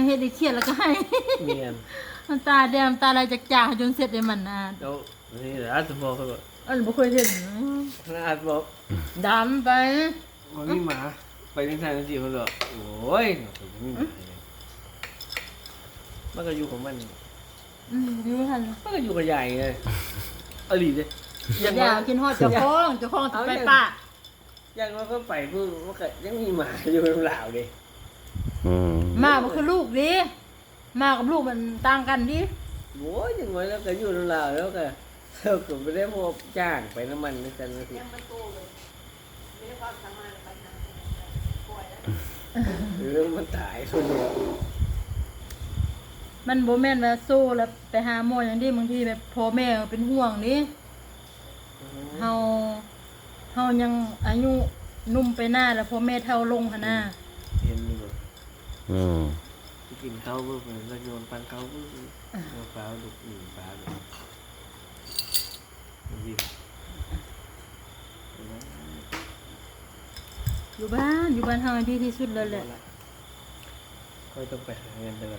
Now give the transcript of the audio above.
เฮ็ดให้เครียดแล้วก็ให้ เมียน น้ำตาแดงน้ำตาไหลจากจางจนเสร็จได้มันอ่ะ แล้วนี่แหละอาจจะบอกเขาบอก อันบ่เคยเห็น อาจบอก ดำไป มันมีหมาไปทั้งทางทั้งสี่เขาบอกโอ้ยมีหมาเลยมันก็อยู่ของมัน อยู่ทัน มันก็อยู่กับใหญ่เลยอลีเลย อย่ากินฮอดเจ้าของสิไปป่า ยังว่าก็ไปเพิ่งมันก็ยังมีหมาอยู่ในเหล่าดิ มาบ่คือลูกดิมากับลูกมันต่างกันดิ โอ้ยยังไงแล้วก็อยู่ในเหล่าแล้วก็เราก็ไม่ได้พบจ้างไปน้ำมันนะจันนะพี่เรื่องมันตายคนเดียว มันบ่แม่นว่าโซ่แล้วไปหาหมออย่างนี้บางทีแบบพ่อแม่เป็นห่วงนี่เฮายังอายุนุ่มไปหน้าแล้วพ่อแม่เฒ่าลงหั่นน่ะ เห็นอยู่ไปกินข้าวเพื่อเป็นระโยนปันข้าวเพื่อฟ้าดุหนึ่งฟ้าดุวิ่ง อยู่บ้านเฮาให้ดีที่สุดแล้วแหละ ค่อยต้องไปหาเงินแต่ละ